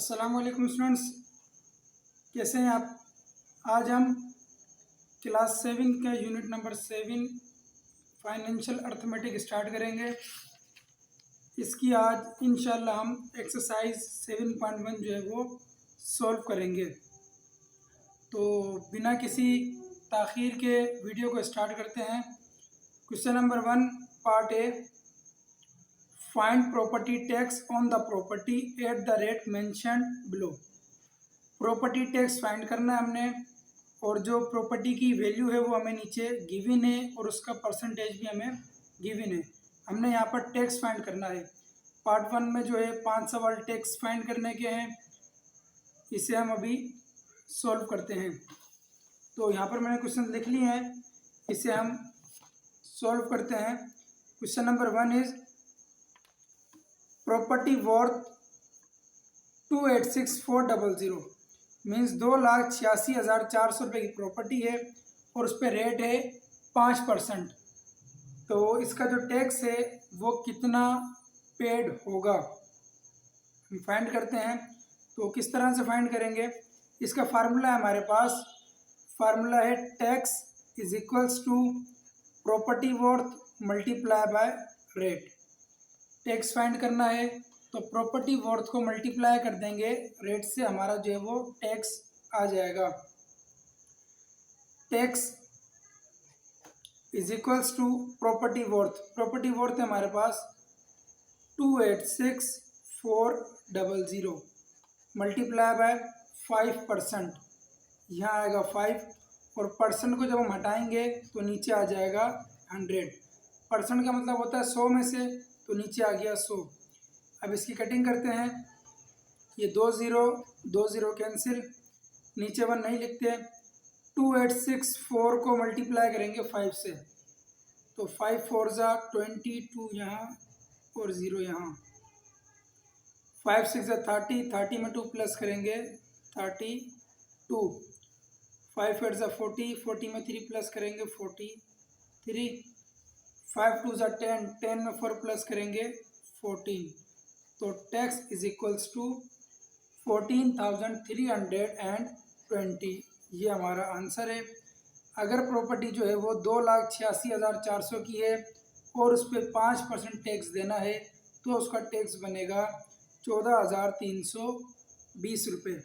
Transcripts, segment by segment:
अस्सलाम वालेकुम स्टूडेंट्स, कैसे हैं आप। आज हम क्लास 7 का unit number 7 financial arithmetic start करेंगे। इसकी आज इंशाल्लाह हम एक्सरसाइज 7.1 जो है वो सॉल्व करेंगे। तो बिना किसी ताख़ीर के वीडियो को स्टार्ट करते हैं। Question number 1 part A, find property tax on the property at the rate mentioned below. Property tax find करना है हमने, और जो प्रॉपर्टी की वैल्यू है वो हमें नीचे गिवन है और उसका परसेंटेज भी हमें गिवन है। हमने यहाँ पर टैक्स फाइंड करना है। पार्ट 1 में जो है 5 सवाल टैक्स फाइंड करने के हैं, इसे हम अभी सॉल्व करते हैं। तो यहाँ पर मैंने क्वेश्चन लिख लिए हैं, इसे हम सॉल्व करते हैं। Question number 1 is property worth 286,400 means 2,86,400 रुपये की प्रॉपर्टी है और उस पर रेट है 5%। तो इसका जो टैक्स है वो कितना पेड होगा हम फाइंड करते हैं। तो किस तरह से फाइंड करेंगे, इसका फार्मूला है हमारे पास। फार्मूला है tax is equals to property worth multiply by rate. Tax find करना है तो प्रॉपर्टी वर्थ को मल्टीप्लाई कर देंगे रेट से, हमारा जो है वो टैक्स आ जाएगा। Tax is equals to property worth. Property worth है हमारे पास 286,400 मल्टीप्लाई बाय 5%, यहाँ आएगा 5 और परसेंट को जब हम हटाएंगे तो नीचे आ जाएगा 100। परसेंट का मतलब होता है 100 में से, तो नीचे आ गया 100। अब इसकी कटिंग करते हैं। ये 2 0 कैंसिल, नीचे 1 नहीं लिखते। 2864 को मल्टीप्लाई करेंगे 5 से, तो 5 4 जा 22 यहाँ और 0 यहाँ। 5 6 जा 30, 30 में 2 प्लस करेंगे 32। 5 8 जा 40, 40 में 3 प्लस करेंगे 43। 5 2 जा 10, 10 में 4 प्लस करेंगे 14। तो टैक्स इज इक्वल्स टू 14,320। ये हमारा आंसर है। अगर प्रॉपर्टी जो है वो 2,86,400 की है और उस पर 5% टैक्स देना है तो उसका टैक्स बनेगा 14,320 रुपये।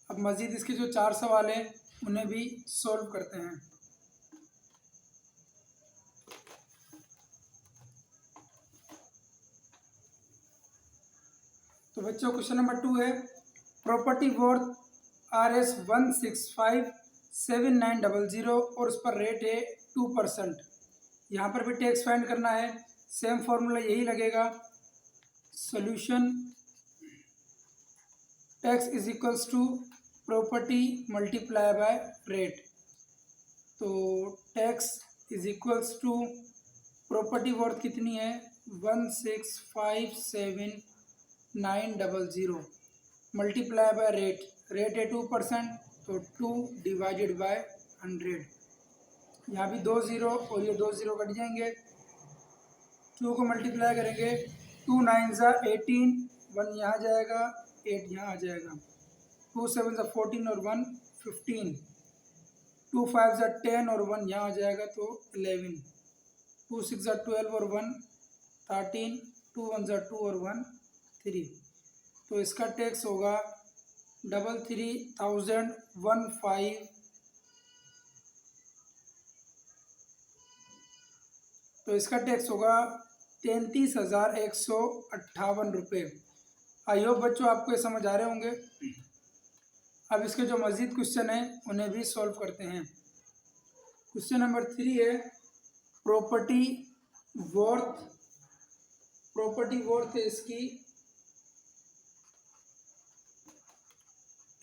अब मज़ीद इसके जो 4 सवाल हैं उन्हें भी सॉल्व करते हैं। तो बच्चों क्वेश्चन नंबर 2 है प्रॉपर्टी वर्थ RS 165,7900 और उस पर रेट है 2%। यहाँ पर भी टैक्स फाइंड करना है, सेम फॉर्मूला यही लगेगा। Solution tax is equals to property multiply by rate. तो tax is equals to property worth कितनी है 165,7900 मल्टीप्लाई बाय रेट। रेट है 2%, तो 2 डिवाइडेड बाय 100। यहाँ भी 2 0 और ये 2 0 कट जाएंगे। 2 को मल्टीप्लाई करेंगे 2 9 जा 18, 1 यहाँ जाएगा 8 यहाँ आ जाएगा। 2 7 जा 14 और 1 15। 2 5 जा 10 और 1 यहाँ आ जाएगा तो 11। 2 6 जा 12 और 1 13। 2 1 जा 2 और 1 3। तो इसका टैक्स होगा 33,015। तो इसका टैक्स होगा 33,158 रुपये। आई होप बच्चों आपको ये समझ आ रहे होंगे। अब इसके जो मज़ीद क्वेश्चन हैं उन्हें भी सॉल्व करते हैं। क्वेश्चन नंबर 3 है प्रॉपर्टी वर्थ है इसकी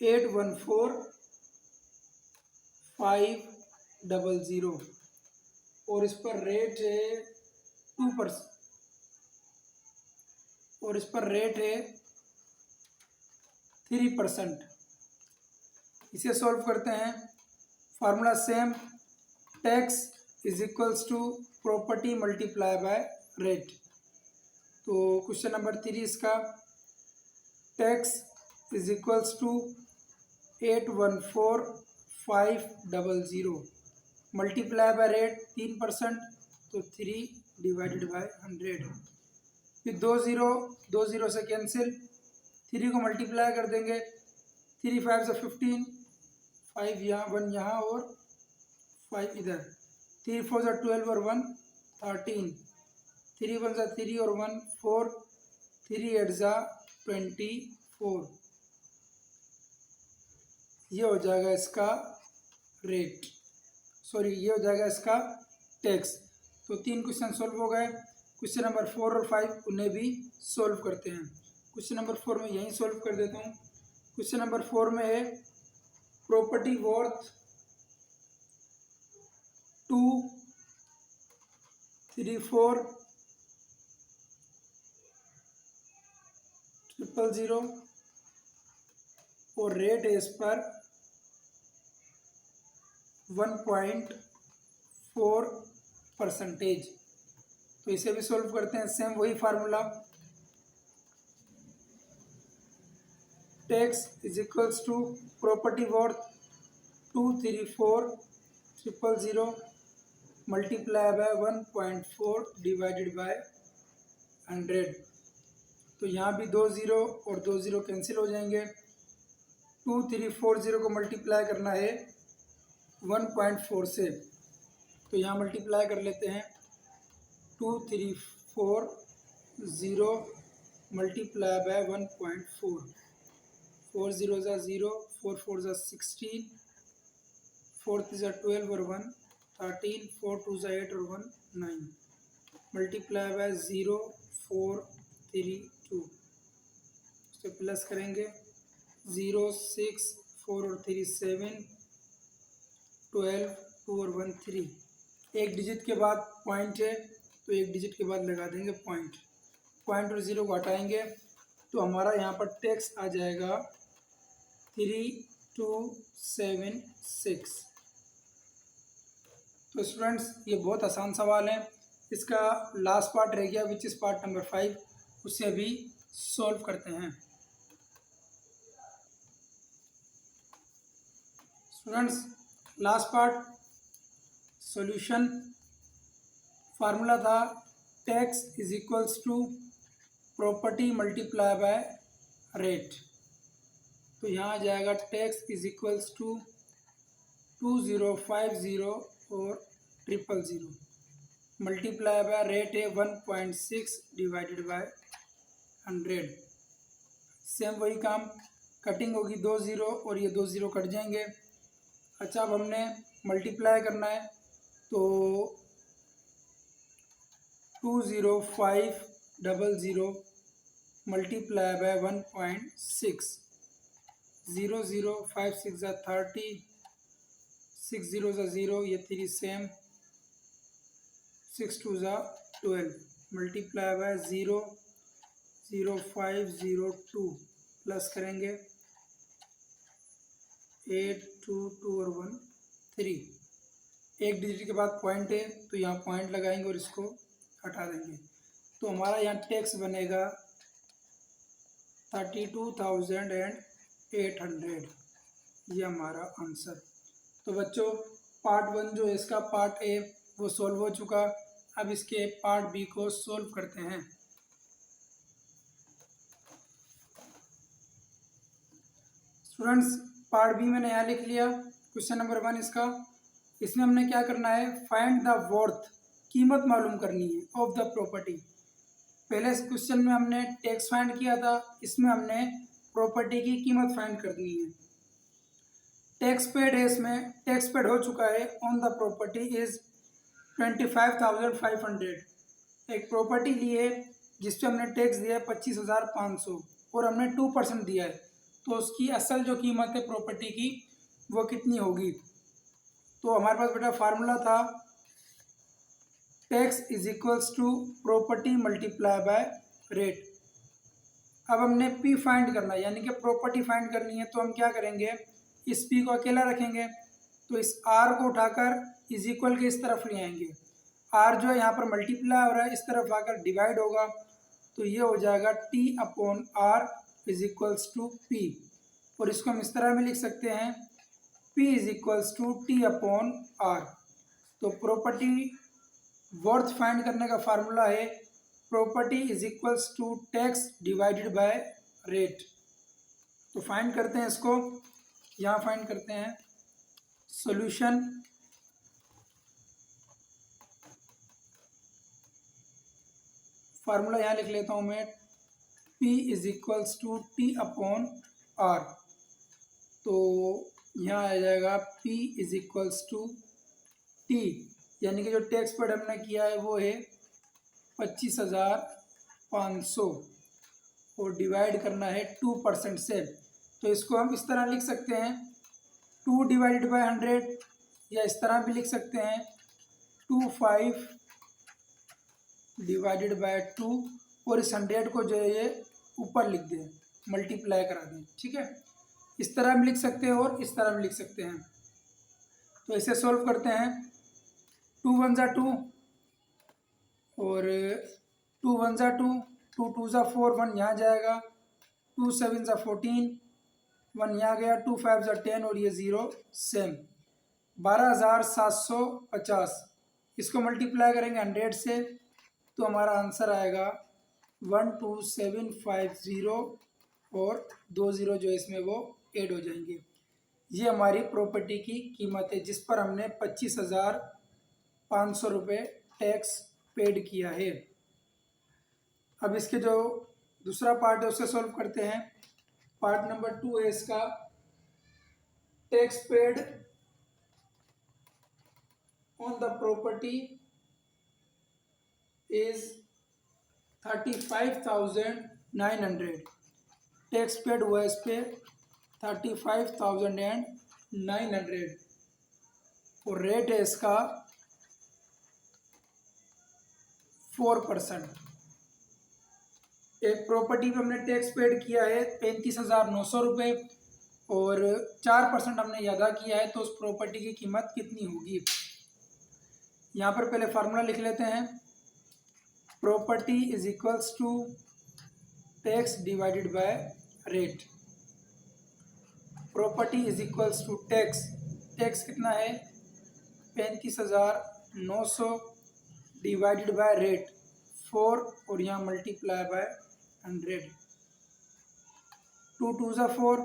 814,500 और इस पर रेट है 2% और इस पर रेट है 3%। इसे सॉल्व करते हैं। Formula same, tax is equals to property multiply by rate. तो क्वेश्चन नंबर 3 इसका tax is equals to 814500 multiply by rate 3%, तो 3 डिवाइडेड बाय 100। फिर 2 जीरो से कैंसिल, 3 को मल्टीप्लाई कर देंगे, 3 5 से 15, 5 यहाँ 1 यहाँ और 5 इधर, 3 4 से 12 और 1 13, 3 1 से 3 और 1 4, 3 8 से 24। ये हो जाएगा इसका रेट, सॉरी ये हो जाएगा इसका टैक्स। तो 3 क्वेश्चन सॉल्व हो गए। क्वेश्चन नंबर 4 और 5 उन्हें भी सॉल्व करते हैं। क्वेश्चन नंबर 4 में यहीं सॉल्व कर देता हूँ। क्वेश्चन नंबर 4 में है प्रॉपर्टी वर्थ 2340000 और रेट है इस पर 1.4%। तो इसे भी सॉल्व करते हैं, सेम वही formula, tax is equals to property worth 2340000 multiply by 1.4 divided by 100। तो यहाँ भी 2 जीरो और 2 जीरो कैंसिल हो जाएंगे। 2340 को मल्टीप्लाई करना है 1.4 से, तो यहाँ मल्टीप्लाई कर लेते हैं। 2340 मल्टीप्लाई बाय 1.4, 4 0 ज़ा 0, 4 4 ज़ा 16, 4 3 ज़ा 12 और 1 13, 4 2 ज़ा 8 और 1 9, मल्टीप्लाई बाय 0 4 3 2, तो प्लस करेंगे 0 6 4 और 3 7, 12 2 और 1 3। एक डिजिट के बाद पॉइंट है तो एक डिजिट के बाद लगा देंगे पॉइंट, पॉइंट और ज़ीरो को हटाएंगे तो हमारा यहाँ पर टैक्स आ जाएगा 3276। तो स्टूडेंट्स ये बहुत आसान सवाल है। इसका लास्ट पार्ट रह गया विच इज़ पार्ट नंबर 5, उसे भी सॉल्व करते हैं। Students last part solution, formula था tax is equals to property multiply by rate. तो यहाँ आ जाएगा टैक्स इज इक्वल्स टू 2050 और 000 मल्टीप्लाई बाय रेट है 1.6 डिवाइडेड बाय 100। सेम वही काम, कटिंग होगी 2 जीरो और ये 2 जीरो कट जाएंगे। अच्छा अब हमने मल्टीप्लाई करना है तो 20500 मल्टीप्लाई बाय 1.6, 0 0 5 6 ज़ा 30, 6 0 ज़ा 0, ये 3 सेम, 6 2 ज़ा 12 मल्टीप्लाई बाय 0 0 5 0 2, प्लस करेंगे 8 2 2 और 1 3। एक डिजिट के बाद पॉइंट है तो यहाँ पॉइंट लगाएंगे और इसको हटा देंगे, तो हमारा यहाँ टैक्स बनेगा 32,800। ये हमारा आंसर। तो बच्चों पार्ट 1 जो है इसका पार्ट ए वो सॉल्व हो चुका। अब इसके पार्ट बी को सॉल्व करते हैं। स्टूडेंट्स पार्ट बी मैंने यहाँ लिख लिया। क्वेश्चन नंबर 1 इसका, इसमें हमने क्या करना है, फाइंड द वर्थ, कीमत मालूम करनी है ऑफ द प्रॉपर्टी। पहले क्वेश्चन में हमने टैक्स फाइंड किया था, इसमें हमने प्रॉपर्टी की कीमत फाइंड करनी है। टैक्स पेड है, इसमें टैक्स पेड हो चुका है ऑन द प्रॉपर्टी इज 25,500। एक प्रॉपर्टी ली है जिस पे हमने टैक्स दिया है 25,500 और हमने 2% दिया है, तो उसकी असल जो कीमत है प्रॉपर्टी की वो कितनी होगी। तो हमारे पास बेटा फार्मूला था tax is equals to property multiply by rate. अब हमने पी फाइंड करना है, यानी कि प्रॉपर्टी फाइंड करनी है, तो हम क्या करेंगे, इस पी को अकेला रखेंगे, तो इस आर को उठाकर इज इक्वल के इस तरफ ले आएंगे। आर जो है यहाँ पर मल्टीप्लाई हो रहा है, इस तरफ आकर डिवाइड होगा, तो ये हो जाएगा T upon R is equals to P, और इसको हम इस तरह में लिख सकते हैं P is equals to T upon R. तो प्रॉपर्टी वर्थ फाइंड करने का फार्मूला है property is equals to tax divided by rate. तो फाइंड करते हैं इसको, यहाँ फाइंड करते हैं सॉल्यूशन। फार्मूला यहाँ लिख लेता हूँ मैं, P is equals to T upon R. तो यहाँ आ जाएगा P is equals to T, यानी कि जो टैक्स पेड हमने किया है वो है 25,500 और डिवाइड करना है 2% से। तो इसको हम इस तरह लिख सकते हैं 2 डिवाइडेड बाय 100, या इस तरह भी लिख सकते हैं 25 डिवाइडेड बाय 2, और इस 100 को जो है ये ऊपर लिख दें, मल्टीप्लाई करा दें। ठीक है, इस तरह भी लिख सकते हैं और इस तरह भी लिख सकते हैं। तो इसे सॉल्व करते हैं। 2 1 जा 2 और 2 1 जा 2, 2 2 जा 4, 1 यहाँ जाएगा, 2 7 जा 14, 1 यहाँ गया, 2 5 जा 10 और ये 0 सेम, 12,750। इसको मल्टीप्लाई करेंगे 100 से तो हमारा आंसर आएगा 12750 और 20 जो इसमें वो ऐड हो जाएंगे। ये हमारी प्रॉपर्टी की कीमत है जिस पर हमने 25,500 रुपये टैक्स पेड किया है। अब इसके जो दूसरा पार्ट है उसे सॉल्व करते हैं। पार्ट नंबर 2 है इसका, tax paid on the property is 35,900। Tax paid हुआ इस पे 35,900 और रेट है इसका 4%। एक प्रॉपर्टी पे हमने टैक्स पेड किया है 35,900 रुपये और 4% हमने अदा किया है, तो उस प्रॉपर्टी की कीमत कितनी होगी। यहाँ पर पहले फार्मूला लिख लेते हैं, property is equals to tax divided by rate. Property is equals to tax, tax कितना है 35,900 डिवाइडेड बाय रेट 4 और यहाँ मल्टीप्लाई बाय 100। 2 2 जा 4,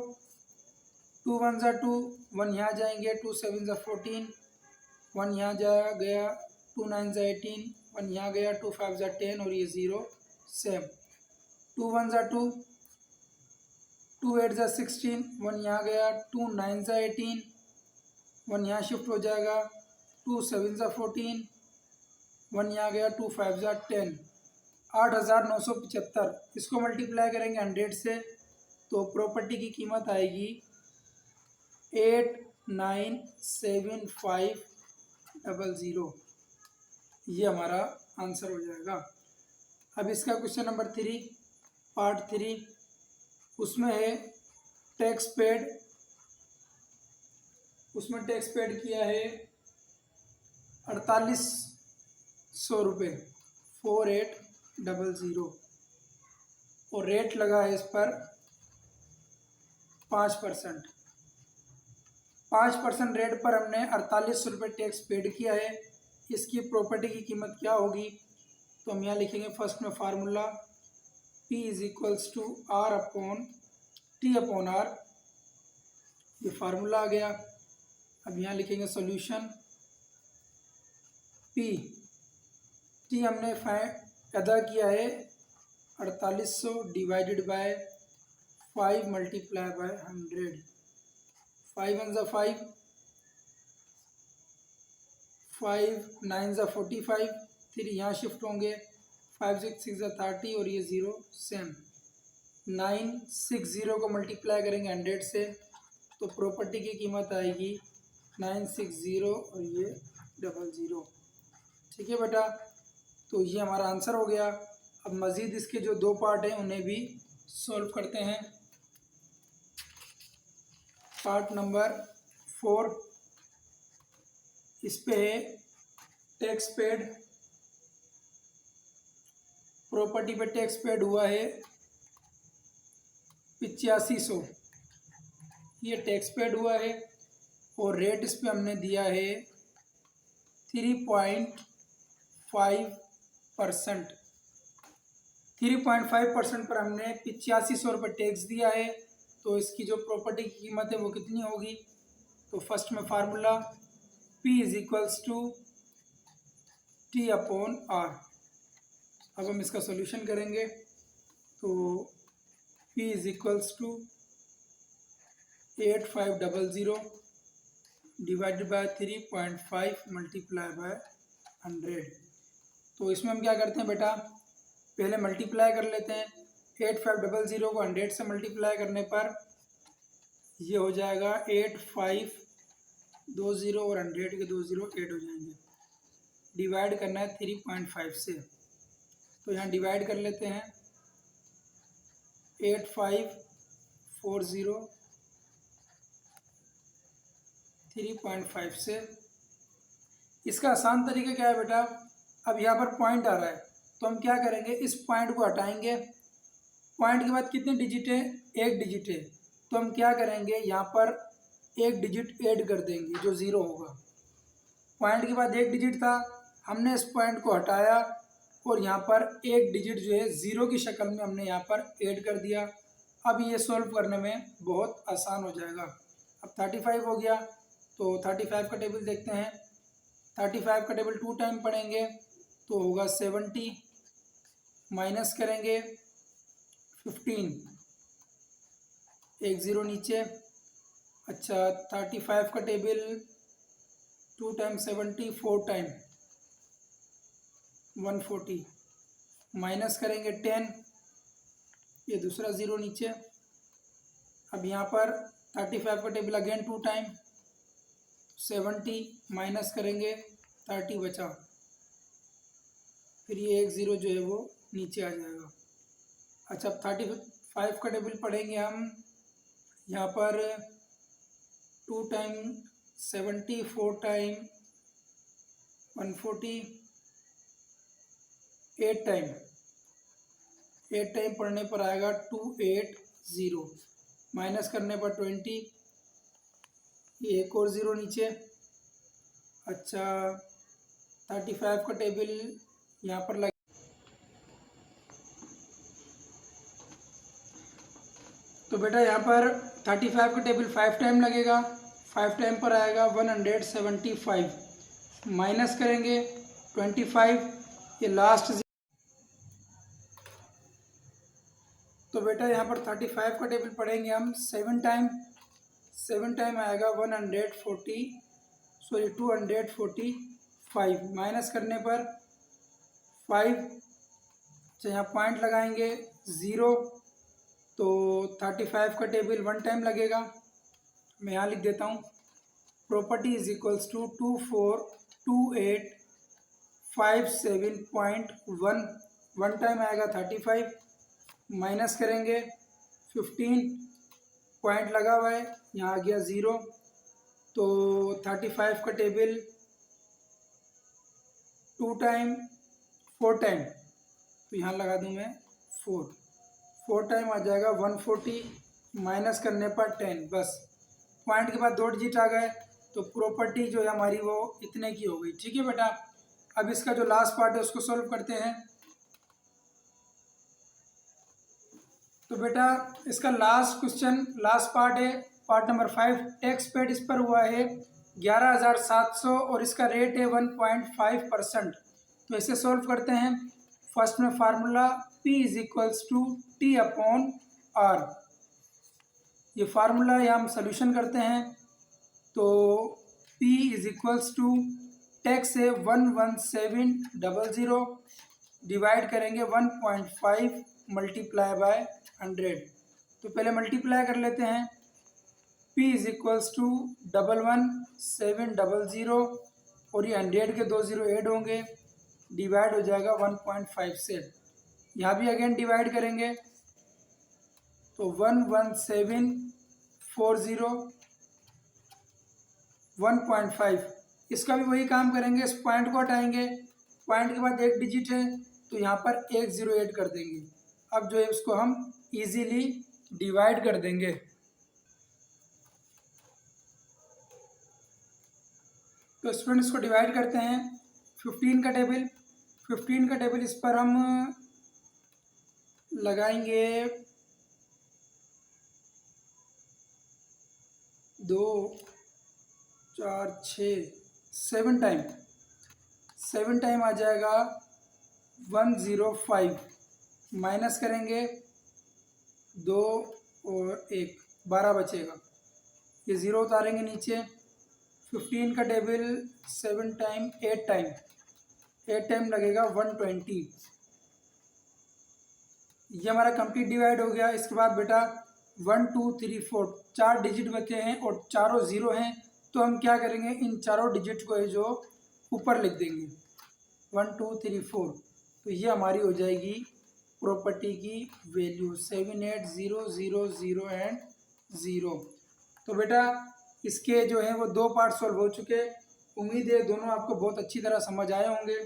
2 1 जा 2, 1 यहाँ जाएंगे, 2 7 जा 14, 1 यहाँ जा गया, 2 9 जा 18, 1 यहाँ गया, 2 5 जा 10 और ये 0 सेम। 2 1 जा 2, 2 8 जा 16, 1 यहाँ गया, 2 9 जा 18, 1 यहाँ शिफ्ट हो जाएगा, 2 7 जा 14, 1 यहाँ गया, 2 5 जा 10, 8,975। इसको मल्टीप्लाई करेंगे 100 से तो प्रॉपर्टी की कीमत आएगी 897500। ये हमारा आंसर हो जाएगा। अब इसका क्वेश्चन नंबर 3 पार्ट 3, उसमें है टैक्स पेड, उसमें टैक्स पेड किया है 4800 रुपये 4800 और रेट लगा है इस पर 5%। 5% रेट पर हमने 4800 रुपये टैक्स पेड किया है। इसकी प्रॉपर्टी की कीमत क्या होगी, तो हम यहाँ लिखेंगे फर्स्ट में formula P is equals to R upon T upon R, ये फार्मूला आ गया। अब यहाँ लिखेंगे सॉल्यूशन, P T हमने अदा किया है 4800 डिवाइडेड बाय 5 मल्टीप्लाई बाय 100, 5 1 जा 5, 5 9 जा 45, फिर यहाँ शिफ्ट होंगे, 5 6 6 जा 30 और ये 0 सेम। 960 को मल्टीप्लाई करेंगे 100 से तो प्रॉपर्टी की कीमत आएगी 960 और ये 00। ठीक है बेटा, तो ये हमारा आंसर हो गया। अब मज़ीद इसके जो 2 पार्ट हैं उन्हें भी सॉल्व करते हैं। पार्ट नंबर 4, इस पे है टैक्स पेड, प्रॉपर्टी पे टैक्स पेड हुआ है 8500 ये टैक्स पेड हुआ है और रेट इस पर हमने दिया है 3.5%। 3.5% पर हमने 8500 रुपये टैक्स दिया है। तो इसकी जो प्रॉपर्टी की कीमत है वो कितनी होगी? तो फर्स्ट में फार्मूला P = T/R। अब हम इसका सॉल्यूशन करेंगे तो P = 8500 divided by 3.5 multiply by 100। तो इसमें हम क्या करते हैं बेटा, पहले मल्टीप्लाई कर लेते हैं। 8500 को 100 से मल्टीप्लाई करने पर ये हो जाएगा 8520 और 100 के 20 8 हो जाएंगे। डिवाइड करना है 3.5 से, तो यहाँ डिवाइड कर लेते हैं। 8540 3.5 से। इसका आसान तरीका क्या है बेटा, अब यहाँ पर पॉइंट आ रहा है तो हम क्या करेंगे, इस पॉइंट को हटाएंगे। पॉइंट के बाद कितने डिजिट है? एक डिजिट है, तो हम क्या करेंगे, यहाँ पर एक डिजिट ऐड कर देंगे जो 0 होगा। पॉइंट के बाद एक डिजिट था, हमने इस पॉइंट को हटाया और यहाँ पर एक डिजिट जो है 0 की शक्ल में हमने यहाँ पर ऐड कर दिया। अब ये सॉल्व करने में बहुत आसान हो जाएगा। अब 35 हो गया, तो 35 का टेबल देखते हैं। 35 का टेबल 2 टाइम पढ़ेंगे तो होगा 70, माइनस करेंगे 15, एक 0 नीचे। अच्छा, 35 का टेबल 2 टाइम 70, 4 टाइम 140, माइनस करेंगे 10, ये दूसरा 0 नीचे। अब यहाँ पर 35 का टेबल अगेन 2 टाइम 70, माइनस करेंगे 30 बचा, फिर ये एक 0 जो है वो नीचे आ जाएगा। अच्छा, 35 का टेबल पढ़ेंगे हम, यहाँ पर 2 टाइम 70, 4 टाइम 140, 8 टाइम पढ़ने पर आएगा 280, माइनस करने पर 20, ये एक और 0 नीचे। अच्छा, 35 का टेबल यहाँ पर लग, तो बेटा यहाँ पर 35 का टेबल 5 टाइम लगेगा, 5 टाइम पर आएगा 175, माइनस करेंगे 25, ये लास्ट। तो बेटा यहाँ पर 35 का टेबल पढ़ेंगे हम 7 टाइम, 7 टाइम आएगा 245, माइनस करने पर 5। अच्छा, यहाँ पॉइंट लगाएंगे 0, तो 35 का टेबल 1 टाइम लगेगा। मैं यहाँ लिख देता हूँ, प्रॉपर्टी = 242857.1, 1 टाइम आएगा 35, माइनस करेंगे 15, पॉइंट लगा हुआ है, यहाँ आ गया 0, तो 35 का टेबल 2 टाइम 4 टाइम, तो यहाँ लगा दूँ मैं 4 टाइम आ जाएगा 140, माइनस करने पर 10, बस पॉइंट के बाद 2 डिजिट आ गए, तो प्रॉपर्टी जो है हमारी वो इतने की हो गई। ठीक है बेटा, अब इसका जो लास्ट पार्ट है उसको सॉल्व करते हैं। तो बेटा इसका लास्ट क्वेश्चन, लास्ट पार्ट है, पार्ट नंबर 5। टैक्स पेड इस पर हुआ है 11,700 और इसका रेट है 1.5%। तो इसे सॉल्व करते हैं। फर्स्ट में फार्मूला P = T/R। ये फार्मूला यहाँ हम सोल्यूशन करते हैं, तो P = टैक्स है 11700, डिवाइड करेंगे 1.5 मल्टीप्लाई बाय 100। तो पहले मल्टीप्लाई कर लेते हैं। P = 11700 और ये 100 के 2 0 ऐड होंगे, डिवाइड हो जाएगा 1.5 से। यहाँ भी अगेन डिवाइड करेंगे, तो 11740 1.5, इसका भी वही काम करेंगे। इस पॉइंट को हटाएंगे, पॉइंट के बाद एक डिजिट है तो यहाँ पर एक 0 ऐड कर देंगे। अब जो है उसको हम इजीली डिवाइड कर देंगे। तो स्टूडेंट इसको डिवाइड करते हैं। 15 का टेबल इस पर हम लगाएंगे 2 4 6 7 टाइम आ जाएगा 105। माइनस करेंगे 2 और 1, 12 बचेगा। ये ज़ीरो उतारेंगे नीचे। 15 का टेबल 7 टाइम 8 टाइम लगेगा 120। ये हमारा कंप्लीट डिवाइड हो गया। इसके बाद बेटा 1 2 3 4 4 डिजिट बचे हैं और चारों ज़ीरो हैं, तो हम क्या करेंगे, इन चारों डिजिट को जो ऊपर लिख देंगे 1 2 3 4। तो ये हमारी हो जाएगी प्रॉपर्टी की वैल्यू 7 8 0 0 0 एंड 0। तो बेटा इसके जो है वो 2 पार्ट सॉल्व हो चुके। उम्मीद है दोनों आपको बहुत अच्छी तरह समझ आए होंगे।